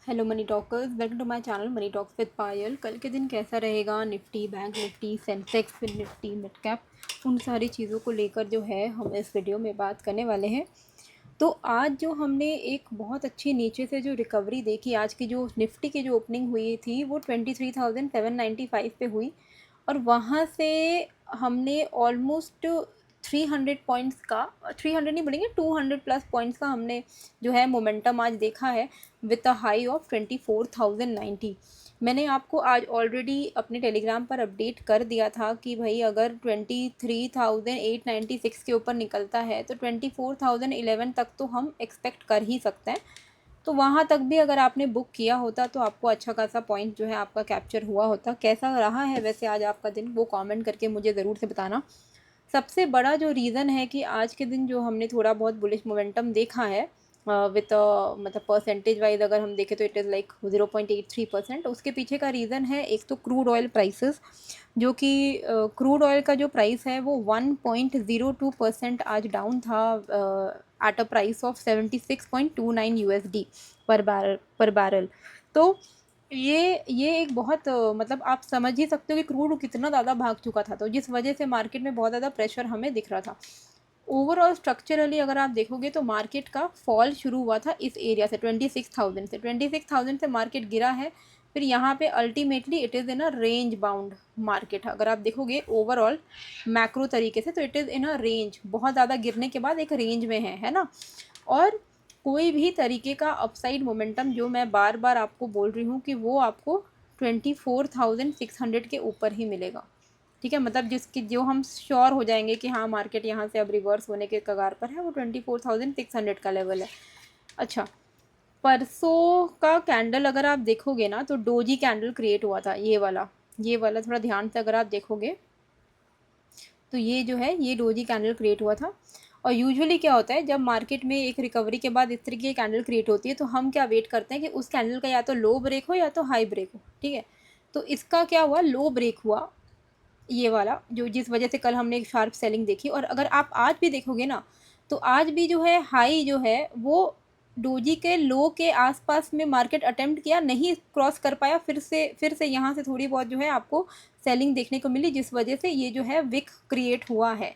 Hello money talkers, welcome to my channel money talks with Payal. कल के दिन कैसा रहेगा, Nifty, bank Nifty, Sensex, Fin Nifty, mid cap, उन सारी चीज़ों को लेकर जो है हम इस वीडियो में बात करने वाले हैं। तो आज जो हमने एक बहुत अच्छी नीचे से जो रिकवरी देखी, आज की जो निफ्टी की जो ओपनिंग हुई थी वो 23,795 पे हुई और वहाँ से हमने ऑलमोस्ट 300 पॉइंट्स का, 300 नहीं बोलेंगे, 200 प्लस पॉइंट्स का हमने जो है मोमेंटम आज देखा है विद अ हाई ऑफ 24,090। मैंने आपको आज ऑलरेडी अपने टेलीग्राम पर अपडेट कर दिया था कि भाई अगर 23,896 के ऊपर निकलता है तो 24,011 तक तो हम एक्सपेक्ट कर ही सकते हैं। तो वहाँ तक भी अगर आपने बुक किया होता तो आपको अच्छा खासा पॉइंट जो है आपका कैप्चर हुआ होता। कैसा रहा है वैसे आज आपका दिन, वो कमेंट करके मुझे ज़रूर से बताना। सबसे बड़ा जो रीज़न है कि आज के दिन जो हमने थोड़ा बहुत बुलिश मोमेंटम देखा है विथ मतलब परसेंटेज वाइज अगर हम देखें तो इट इज़ लाइक 0.83%। उसके पीछे का रीज़न है एक तो क्रूड ऑयल प्राइसेस, जो कि क्रूड ऑयल का जो प्राइस है वो 1.02% आज डाउन था at a price of 76.29 USD पर बैरल। तो ये एक बहुत मतलब आप समझ ही सकते हो कि क्रूड कितना ज़्यादा भाग चुका था, तो जिस वजह से मार्केट में बहुत ज़्यादा प्रेशर हमें दिख रहा था। ओवरऑल स्ट्रक्चरली अगर आप देखोगे तो मार्केट का फॉल शुरू हुआ था इस एरिया से 26,000 से मार्केट गिरा है। फिर यहाँ पे ultimately it is in a range bound market. अगर आप देखोगे ओवरऑल मैक्रो तरीके से तो it is in a range, बहुत ज़्यादा गिरने के बाद एक रेंज में है ना। और कोई भी तरीके का अपसाइड मोमेंटम जो मैं बार बार आपको बोल रही हूँ कि वो आपको 24,600 के ऊपर ही मिलेगा। ठीक है, मतलब जिसकी जो हम श्योर हो जाएंगे कि हाँ मार्केट यहाँ से अब रिवर्स होने के कगार पर है, वो 24,600 का लेवल है। अच्छा, परसों का कैंडल अगर आप देखोगे ना तो डोजी कैंडल क्रिएट हुआ था, ये वाला थोड़ा ध्यान से अगर आप देखोगे तो ये जो है ये डोजी कैंडल क्रिएट हुआ था। और यूजुअली क्या होता है जब मार्केट में एक रिकवरी के बाद इस तरीके की कैंडल क्रिएट होती है तो हम क्या वेट करते हैं कि उस कैंडल का या तो लो ब्रेक हो या तो हाई ब्रेक हो। ठीक है, तो इसका क्या हुआ, लो ब्रेक हुआ ये वाला, जो जिस वजह से कल हमने एक शार्प सेलिंग देखी। और अगर आप आज भी देखोगे ना तो आज भी जो है हाई जो है वो डोजी के लो के आसपास में मार्केट अटेम्प्ट किया, नहीं क्रॉस कर पाया। फिर से यहाँ से थोड़ी बहुत जो है आपको सेलिंग देखने को मिली, जिस वजह से ये जो है विक क्रिएट हुआ है।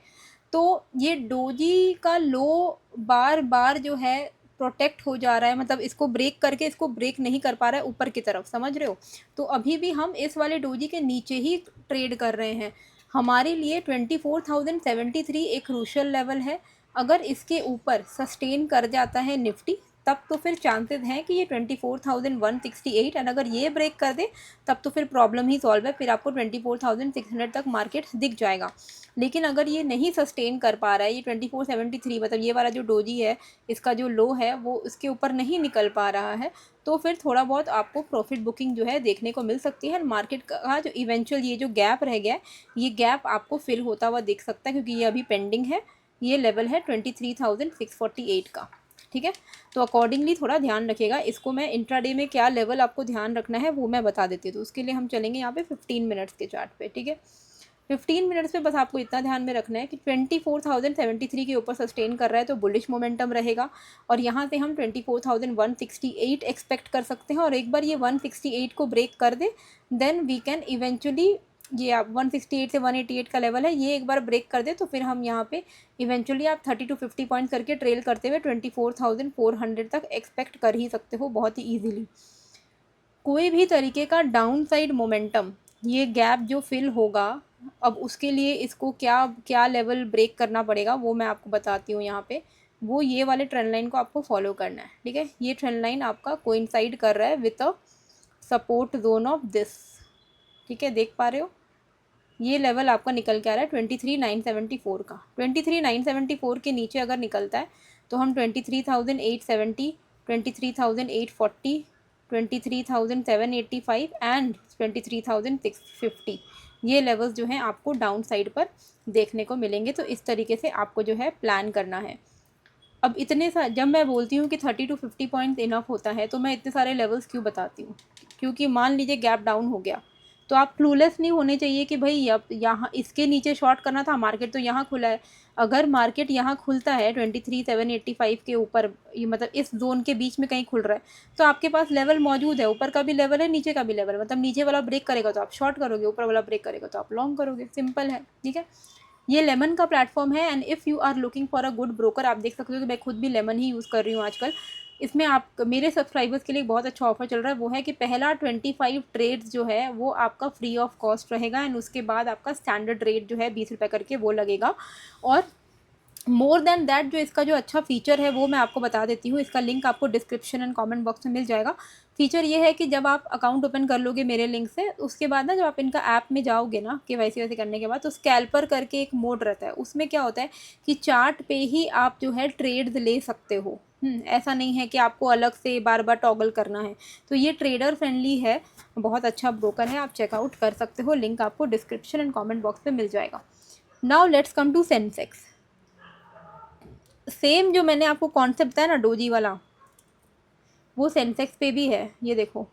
तो ये डोजी का लो बार बार जो है प्रोटेक्ट हो जा रहा है, मतलब इसको ब्रेक करके इसको ब्रेक नहीं कर पा रहा है ऊपर की तरफ, समझ रहे हो। तो अभी भी हम इस वाले डोजी के नीचे ही ट्रेड कर रहे हैं। हमारे लिए 24,073 एक क्रूशियल लेवल है। अगर इसके ऊपर सस्टेन कर जाता है निफ्टी तब तो फिर चांसेस हैं कि ये 24,168, एंड अगर ये ब्रेक कर दे तब तो फिर प्रॉब्लम ही सॉल्व है, फिर आपको 24,600 तक मार्केट दिख जाएगा। लेकिन अगर ये नहीं सस्टेन कर पा रहा है, ये 2473 मतलब ये वाला जो डोजी है इसका जो लो है वो इसके ऊपर नहीं निकल पा रहा है, तो फिर थोड़ा बहुत आपको प्रॉफिट बुकिंग जो है देखने को मिल सकती है। मार्केट का जो इवेंचुअल ये जो गैप रह गया है, ये गैप आपको फिल होता हुआ दिख सकता है, क्योंकि ये अभी पेंडिंग है। ये लेवल है 23,648 का। ठीक है, तो अकॉर्डिंगली थोड़ा ध्यान रखिएगा इसको। मैं इंट्राडे में क्या लेवल आपको ध्यान रखना है वो मैं बता देती हूँ। तो उसके लिए हम चलेंगे यहाँ पे 15 मिनट्स के चार्ट पे। ठीक है, 15 मिनट्स में बस आपको इतना ध्यान में रखना है कि 24,073 के ऊपर सस्टेन कर रहा है तो बुलिश मोमेंटम रहेगा। और यहाँ से हम 24,168 एक्सपेक्ट कर सकते हैं, और एक बार ये 168 को ब्रेक कर दे देन वी कैन इवेंचुअली, ये आप 168 से 188 का लेवल है, ये एक बार ब्रेक कर दे तो फिर हम यहाँ पे इवेंचुअली आप 30 to 50 पॉइंट करके ट्रेल करते हुए 24,400 तक एक्सपेक्ट कर ही सकते हो बहुत ही ईजिली। कोई भी तरीके का डाउन साइड मोमेंटम, ये गैप जो फिल होगा, अब उसके लिए इसको क्या क्या लेवल ब्रेक करना पड़ेगा वो मैं आपको बताती हूँ यहाँ पे। वो ये वाले ट्रेंड लाइन को आपको फॉलो करना है। ठीक है, ये ट्रेंड लाइन आपका कोइंसाइड कर रहा है with a support zone of this. ठीक है, देख पा रहे हो ये लेवल आपका निकल के आ रहा है 23,974 का। 23,974 के नीचे अगर निकलता है तो हम 23,870, 23,840, 23,785 एंड 23,650 ये लेवल्स जो हैं आपको डाउन साइड पर देखने को मिलेंगे। तो इस तरीके से आपको जो है प्लान करना है। अब जब मैं बोलती हूँ कि 30 to 50 पॉइंट इनफ होता है तो मैं इतने सारे लेवल्स क्यों बताती हूँ, क्योंकि मान लीजिए गैप डाउन हो गया तो आप क्लूलेस नहीं होने चाहिए कि भाई अब यहाँ इसके नीचे शॉर्ट करना था, मार्केट तो यहाँ खुला है। अगर मार्केट यहाँ खुलता है 23,785 के ऊपर, ये मतलब इस जोन के बीच में कहीं खुल रहा है, तो आपके पास लेवल मौजूद है, ऊपर का भी लेवल है, नीचे का भी लेवल है, मतलब नीचे वाला ब्रेक करेगा तो आप शॉर्ट करोगे, ऊपर वाला ब्रेक करेगा तो आप लॉन्ग करोगे, सिंपल है, ठीक है। ये लेमन का प्लेटफॉर्म है, and if you are looking for a good broker, आप देख सकते हो कि मैं खुद भी लेमन ही यूज़ कर रही हूँ आजकल। इसमें आप मेरे सब्सक्राइबर्स के लिए बहुत अच्छा ऑफर चल रहा है, वो है कि पहला 25 ट्रेड्स जो है वो आपका फ्री ऑफ कॉस्ट रहेगा, एंड उसके बाद आपका स्टैंडर्ड रेट जो है 20 रुपये करके वो लगेगा। और मोर देन दैट जो इसका जो अच्छा फीचर है वो मैं आपको बता देती हूँ, इसका लिंक आपको डिस्क्रिप्शन एंड कमेंट बॉक्स में मिल जाएगा। फीचर ये है कि जब आप अकाउंट ओपन कर लोगे मेरे लिंक से, उसके बाद ना जब आप इनका ऐप में जाओगे ना KYC वैसे करने के बाद, तो स्कैल्पर करके एक मोड रहता है, उसमें क्या होता है कि चार्ट पे ही आप जो है ट्रेड्स ले सकते हो। ऐसा नहीं है कि आपको अलग से बार बार टॉगल करना है। तो ये ट्रेडर फ्रेंडली है, बहुत अच्छा ब्रोकर है, आप चेकआउट कर सकते हो, लिंक आपको डिस्क्रिप्शन एंड कॉमेंट बॉक्स में मिल जाएगा। Now let's come to Sensex. Same जो मैंने आपको कॉन्सेप्ट बताया ना डोजी वाला, वो सेंसेक्स पे भी है। ये देखो,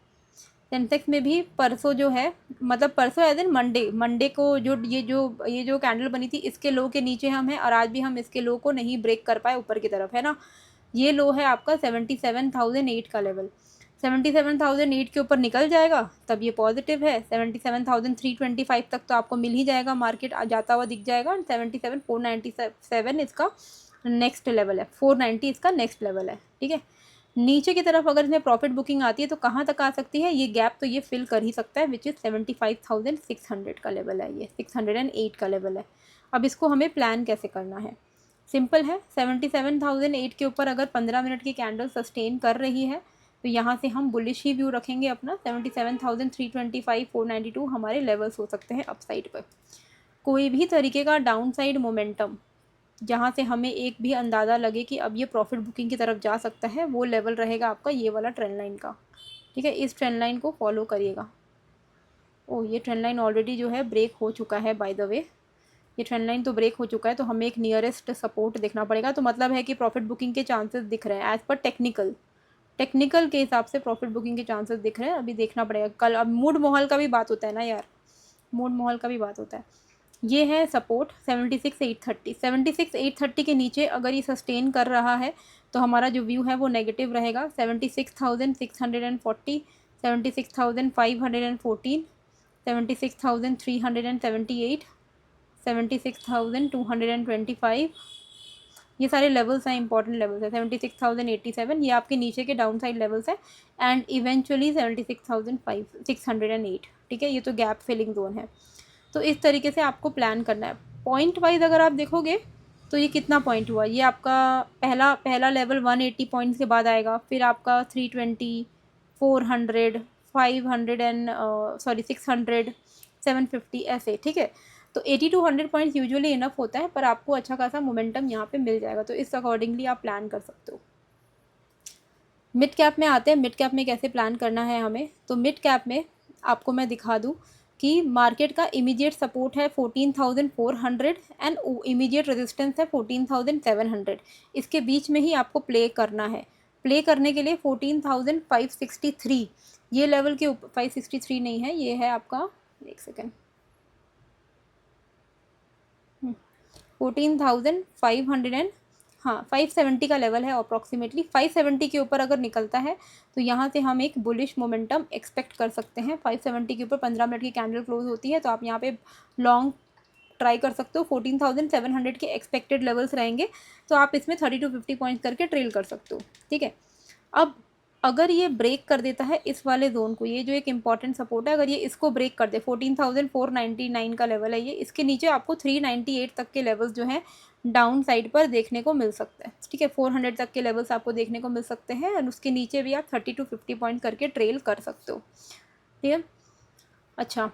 सेंसेक्स में भी परसों जो है, मतलब परसों एज इन मंडे को ये जो कैंडल बनी थी, इसके लो के नीचे हम हैं, और आज भी हम इसके लो को नहीं ब्रेक कर पाए ऊपर की तरफ, है ना। ये लो है आपका 77,008 का लेवल। 77,008 के ऊपर निकल जाएगा तब ये पॉजिटिव है। 77,325 तक तो आपको मिल ही जाएगा, मार्केट जाता हुआ दिख जाएगा। 77,497 इसका नेक्स्ट लेवल है, 490 इसका नेक्स्ट लेवल है, ठीक है। नीचे की तरफ अगर इसमें प्रॉफिट बुकिंग आती है तो कहाँ तक आ सकती है, ये गैप तो ये फिल कर ही सकता है, विच इज़ 75,600 का लेवल है, ये 608 का लेवल है। अब इसको हमें प्लान कैसे करना है, सिंपल है। 77,008 के ऊपर अगर 15 मिनट की कैंडल सस्टेन कर रही है तो यहाँ से हम बुलिश ही व्यू रखेंगे अपना। 77,325 492 हमारे लेवल्स हो सकते हैं अपसाइड पर। कोई भी तरीके का डाउन साइड मोमेंटम जहाँ से हमें एक भी अंदाज़ा लगे कि अब ये प्रॉफिट बुकिंग की तरफ जा सकता है, वो लेवल रहेगा आपका ये वाला ट्रेंड लाइन का, ठीक है। इस ट्रेंड लाइन को फॉलो करिएगा। ओह, ये ट्रेंड लाइन ऑलरेडी जो है ब्रेक हो चुका है, बाय द वे ये ट्रेंड लाइन तो ब्रेक हो चुका है, तो हमें एक नियरेस्ट सपोर्ट देखना पड़ेगा। तो मतलब है कि प्रॉफिट बुकिंग के चांसेस दिख रहे हैं एज़ पर टेक्निकल के हिसाब से प्रॉफिट बुकिंग के चांसेस दिख रहे हैं। अभी देखना पड़ेगा कल, अब मूड माहौल का भी बात होता है ना यार, मूड माहौल का भी बात होता है। ये है सपोर्ट 76,830। 76,830 के नीचे अगर ये सस्टेन कर रहा है तो हमारा जो व्यू है वो नेगेटिव रहेगा। 76,640, 76,514, 76,378, 76,225, ये सारे लेवल्स हैं, इंपॉर्टेंट लेवल्स हैं। 76,087 ये आपके नीचे के डाउन साइड लेवल्स हैं, एंड इवेंचुअली 76,608, ठीक है। ये तो गैप फिलिंग जोन है। तो इस तरीके से आपको प्लान करना है। पॉइंट वाइज अगर आप देखोगे तो ये कितना पॉइंट हुआ, ये आपका पहला लेवल 180 पॉइंट्स के बाद आएगा, फिर आपका 320, 400, 500 एंड 600, 750 ऐसे, ठीक है। तो 80 to 100 पॉइंट्स यूजुअली इनफ होता है, पर आपको अच्छा खासा मोमेंटम यहाँ पे मिल जाएगा, तो इस अकॉर्डिंगली आप प्लान कर सकते हो। मिड कैप में आते हैं, मिड कैप में कैसे प्लान करना है हमें। तो मिड कैप में आपको मैं दिखा दूँ कि मार्केट का इमीडिएट सपोर्ट है 14,400 एंड इमीडिएट रेजिस्टेंस है 14,700। इसके बीच में ही आपको प्ले करना है। प्ले करने के लिए 14,563 ये लेवल के ऊपर, 563 नहीं है, ये है आपका, एक सेकेंड, 14,500 एंड 570 का लेवल है अप्रॉक्सीमेटली। 570 के ऊपर अगर निकलता है तो यहाँ से हम एक बुलिश मोमेंटम एक्सपेक्ट कर सकते हैं। 570 के ऊपर 15 मिनट की कैंडल क्लोज होती है, तो आप यहाँ पे लॉन्ग ट्राई कर सकते हो। 14,700 के एक्सपेक्टेड लेवल्स रहेंगे, तो आप इसमें 30 to 50 पॉइंट्स करके ट्रेल कर सकते हो, ठीक है। अब अगर ये ब्रेक कर देता है इस वाले जोन को, ये जो एक इंपॉर्टेंट सपोर्ट है, अगर ये इसको ब्रेक कर दे, 14,499 का लेवल है ये, इसके नीचे आपको 398 तक के लेवल्स जो हैं डाउन साइड पर देखने को मिल सकता है, ठीक है। 400 तक के लेवल्स आपको देखने को मिल सकते हैं, और उसके नीचे भी आप 30 to 50 पॉइंट करके ट्रेल कर सकते हो, ठीक है। अच्छा,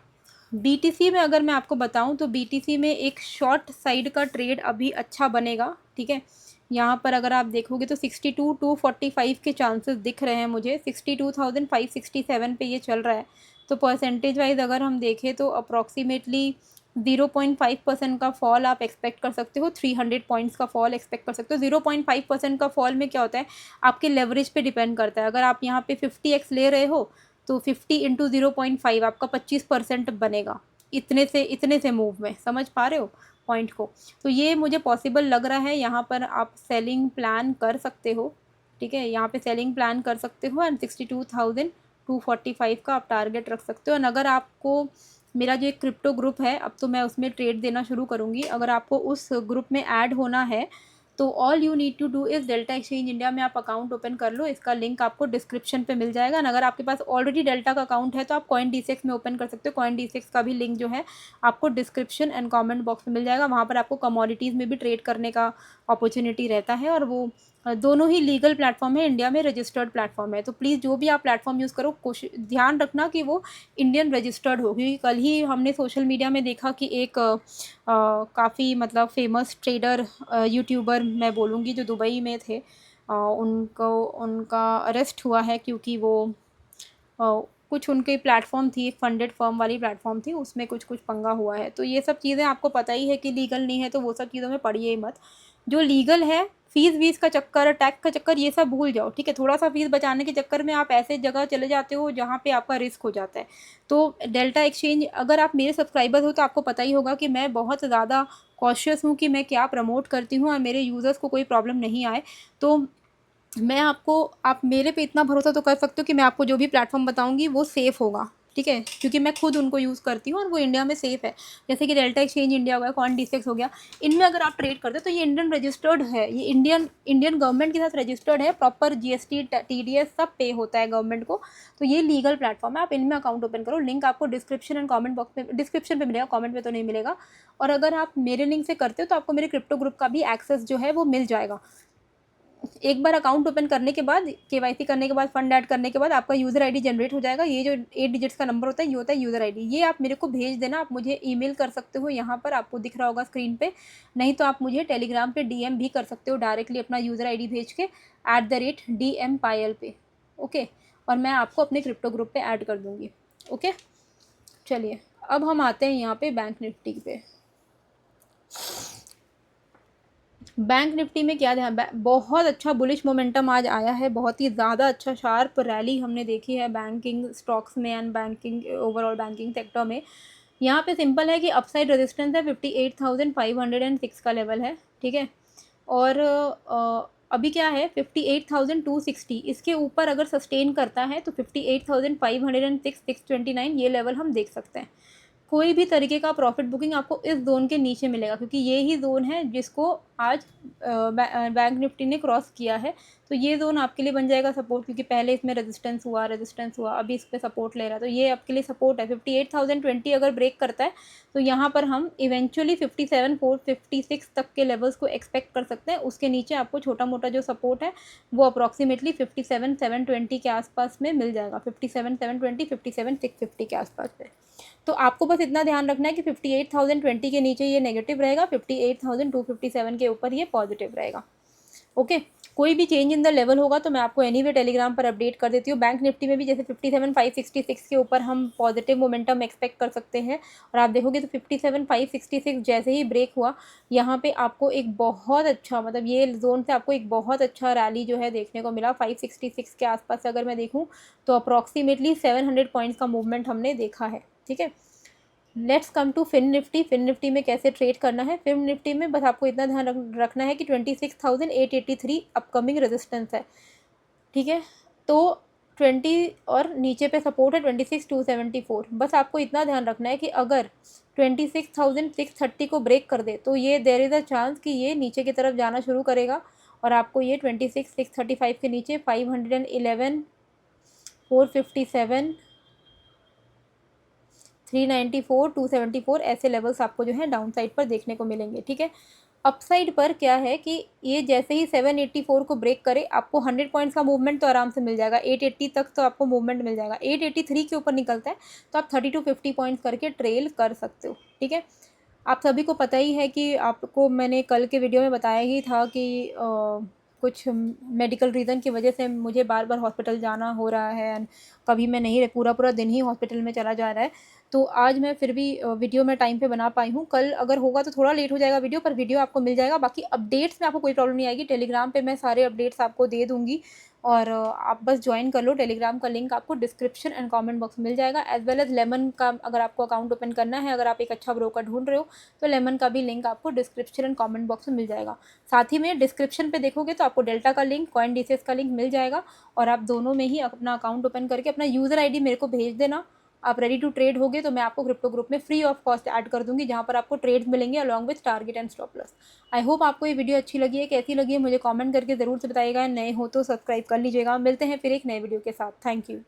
BTC में अगर मैं आपको बताऊं तो BTC में एक शॉर्ट साइड का ट्रेड अभी अच्छा बनेगा, ठीक है। यहाँ पर अगर आप देखोगे तो 62,245 के चांसेस दिख रहे हैं मुझे। 62,567 पे ये चल रहा है, तो परसेंटेज वाइज अगर हम देखें तो अप्रॉक्सीमेटली 0.5% का फॉल आप एक्सपेक्ट कर सकते हो। 300 पॉइंट्स का फॉल एक्सपेक्ट कर सकते हो। 0.5% का फॉल में क्या होता है, आपके लेवरेज पे डिपेंड करता है। अगर आप यहाँ पे 50x ले रहे हो तो 50 इंटू 0.5 आपका 25% बनेगा इतने से मूव में। समझ पा रहे हो पॉइंट को? तो ये मुझे पॉसिबल लग रहा है। यहाँ पर आप सेलिंग प्लान कर सकते हो, ठीक है, यहाँ पे सेलिंग प्लान कर सकते हो एंड 62,245 का आप टारगेट रख सकते हो। और अगर आपको मेरा जो एक क्रिप्टो ग्रुप है, अब तो मैं उसमें ट्रेड देना शुरू करूँगी, अगर आपको उस ग्रुप में ऐड होना है तो all you need to do is Delta Exchange India में आप अकाउंट ओपन कर लो। इसका लिंक आपको डिस्क्रिप्शन पे मिल जाएगा। और अगर आपके पास ऑलरेडी डेल्टा का अकाउंट है तो आप कॉइन D6 में ओपन कर सकते हो। कॉइन D6 का भी लिंक जो है आपको डिस्क्रिप्शन एंड कमेंट बॉक्स में मिल जाएगा। वहाँ पर आपको कमोडिटीज़ में भी ट्रेड करने का अपॉर्चुनिटी रहता है और वो दोनों ही लीगल प्लेटफॉर्म है, इंडिया में रजिस्टर्ड प्लेटफॉर्म है। तो प्लीज़ जो भी आप प्लेटफॉर्म यूज़ करो कोशिश ध्यान रखना कि वो इंडियन रजिस्टर्ड हो, क्योंकि कल ही हमने सोशल मीडिया में देखा कि एक काफ़ी मतलब फेमस ट्रेडर यूट्यूबर मैं बोलूँगी जो दुबई में थे, उनका अरेस्ट हुआ है क्योंकि वो कुछ उनकी प्लेटफॉर्म थी, फंडेड फर्म वाली प्लेटफॉर्म थी, उसमें कुछ पंगा हुआ है। तो ये सब चीज़ें आपको पता ही है कि लीगल नहीं है, तो वो सब चीज़ों में पड़िए ही मत। जो लीगल है, फीस वीस का चक्कर, टैक्स का चक्कर, ये सब भूल जाओ, ठीक है। थोड़ा सा फीस बचाने के चक्कर में आप ऐसे जगह चले जाते हो जहाँ पे आपका रिस्क हो जाता है। तो डेल्टा एक्सचेंज, अगर आप मेरे सब्सक्राइबर हो तो आपको पता ही होगा कि मैं बहुत ज़्यादा कॉशियस हूँ कि मैं क्या प्रमोट करती हूँ और मेरे यूज़र्स को कोई प्रॉब्लम नहीं आए। तो मैं आपको, आप मेरे पे इतना भरोसा तो कर सकते हो कि मैं आपको जो भी प्लेटफॉर्म बताऊंगी वो सेफ़ होगा, ठीक है, क्योंकि मैं खुद उनको यूज़ करती हूँ और वो इंडिया में सेफ़ है। जैसे कि डेल्टा एक्सचेंज इंडिया हो गया, कॉइन D6 हो गया, इनमें अगर आप ट्रेड करते हो तो ये इंडियन रजिस्टर्ड है, ये इंडियन गवर्नमेंट के साथ रजिस्टर्ड है, प्रॉपर GST TDS सब पे होता है गवर्नमेंट को। तो ये लीगल प्लेटफॉर्म है, आप इनमें अकाउंट ओपन करो। लिंक आपको डिस्क्रिप्शन एंड कॉमेंट बॉक्स में, डिस्क्रिप्शन पर मिलेगा, कॉमेंट में तो नहीं मिलेगा। और अगर आप मेरे लिंक से करते हो तो आपको मेरे क्रिप्टो ग्रुप का भी एक्सेस जो है वो मिल जाएगा। एक बार अकाउंट ओपन करने के बाद, KYC करने के बाद, फंड ऐड करने के बाद आपका यूज़र आईडी जनरेट हो जाएगा। ये जो 8 डिजिट्स का नंबर होता है, ये होता है यूज़र आईडी। ये आप मेरे को भेज देना, आप मुझे ईमेल कर सकते हो, यहाँ पर आपको दिख रहा होगा स्क्रीन पे। नहीं तो आप मुझे टेलीग्राम पे DM भी कर सकते हो डायरेक्टली अपना यूज़र आईडी भेज के @DM पायल पे, ओके। और मैं आपको अपने क्रिप्टो ग्रुप पे ऐड कर दूँगी, ओके। चलिए अब हम आते हैं यहाँ पे बैंक निफ्टी पे। बैंक निफ्टी में क्या ध्यान, बहुत अच्छा बुलिश मोमेंटम आज आया है, बहुत ही ज़्यादा अच्छा शार्प रैली हमने देखी है बैंकिंग स्टॉक्स में and banking overall banking sector में। यहाँ पे सिंपल है कि अपसाइड रेजिस्टेंस है 58,506 का लेवल है, ठीक है। और अभी क्या है 58,260, इसके ऊपर अगर सस्टेन करता है तो 58,506 629 ये लेवल हम देख सकते हैं। कोई भी तरीके का प्रॉफिट बुकिंग आपको इस जोन के नीचे मिलेगा, क्योंकि ये ही जोन है जिसको आज बैंक निफ्टी ने क्रॉस किया है। तो ये जोन आपके लिए बन जाएगा सपोर्ट, क्योंकि पहले इसमें रेजिस्टेंस हुआ, अभी इस पर सपोर्ट ले रहा है, तो ये आपके लिए सपोर्ट है। 58,020 अगर ब्रेक करता है तो यहाँ पर हम इवेंचुअली 57,456 तक के लेवल्स को एक्सपेक्ट कर सकते हैं। उसके नीचे आपको छोटा मोटा जो सपोर्ट है वो अप्रॉक्सीमेटली 57,720 के आसपास में मिल जाएगा, 57,720, 57,650 के आसपास में। तो आपको बस इतना ध्यान रखना है कि 58,020 के नीचे ये नेगेटिव रहेगा, 58,257 के ऊपर ये पॉजिटिव रहेगा, ओके। कोई भी चेंज इन द लेवल होगा तो मैं आपको एनीवे टेलीग्राम पर अपडेट कर देती हूँ। बैंक निफ्टी में भी जैसे 57,566 के ऊपर हम पॉजिटिव मोमेंटम एक्सपेक्ट कर सकते हैं, और आप देखोगे तो 57,566 जैसे ही ब्रेक हुआ, यहाँ पे आपको एक बहुत अच्छा, मतलब ये जोन से आपको एक बहुत अच्छा रैली जो है देखने को मिला। 566 के आसपास अगर मैं देखूँ तो अप्रॉक्सीमेटली 700 पॉइंट्स का मूवमेंट हमने देखा है, ठीक है। Let's come to Fin Nifty. Fin Nifty में कैसे ट्रेड करना है, फिन निफ्टी में बस आपको इतना ध्यान रखना है कि 26,883 अपकमिंग रेजिस्टेंस है, ठीक है। तो 20 और नीचे पे सपोर्ट है 26,274। बस आपको इतना ध्यान रखना है कि अगर 26,630 को ब्रेक कर दे तो ये देयर इज़ अ चांस कि ये नीचे की तरफ जाना शुरू करेगा, और आपको ये 26,635 के नीचे 511, 457, 394, 274 ऐसे लेवल्स आपको जो है डाउन साइड पर देखने को मिलेंगे, ठीक है। अपसाइड पर क्या है कि ये जैसे ही 784 को ब्रेक करे आपको 100 पॉइंट्स का मूवमेंट तो आराम से मिल जाएगा, 880 तक तो आपको मूवमेंट मिल जाएगा। 883 के ऊपर निकलता है तो आप 30 to 50 पॉइंट्स करके ट्रेल कर सकते हो, ठीक है। आप सभी को पता ही है कि आपको मैंने कल के वीडियो में बताया ही था कि कुछ मेडिकल रीज़न की वजह से मुझे बार बार हॉस्पिटल जाना हो रहा है, एंड कभी मैं नहीं, पूरा पूरा दिन ही हॉस्पिटल में चला जा रहा है। तो आज मैं फिर भी वीडियो मैं टाइम पे बना पाई हूँ। कल अगर होगा तो थोड़ा लेट हो जाएगा वीडियो, पर वीडियो आपको मिल जाएगा। बाकी अपडेट्स में आपको कोई प्रॉब्लम नहीं आएगी, टेलीग्राम पे मैं सारे अपडेट्स आपको दे दूँगी। और आप बस ज्वाइन कर लो। टेलीग्राम का लिंक आपको डिस्क्रिप्शन एंड कमेंट बॉक्स में मिल जाएगा, एज वेल एज लेमन का अगर आपको अकाउंट ओपन करना है, अगर आप एक अच्छा ब्रोकर ढूंढ रहे हो तो लेमन का भी लिंक आपको डिस्क्रिप्शन एंड कमेंट बॉक्स में मिल जाएगा। साथ ही में डिस्क्रिप्शन पे देखोगे तो आपको डेल्टा का लिंक, CoinDCS का लिंक मिल जाएगा, और आप दोनों में ही अपना अकाउंट ओपन करके अपना यूज़र ID मेरे को भेज देना। आप रेडी टू ट्रेड होगे तो मैं आपको क्रिप्टो ग्रुप में फ्री ऑफ कॉस्ट ऐड कर दूंगी, जहाँ पर आपको ट्रेड्स मिलेंगे along with target and stop loss. I hope आपको ये वीडियो अच्छी लगी है। कैसी लगी है मुझे कमेंट करके ज़रूर से बताइएगा। नए हो तो सब्सक्राइब कर लीजिएगा। मिलते हैं फिर एक नए वीडियो के साथ। Thank you.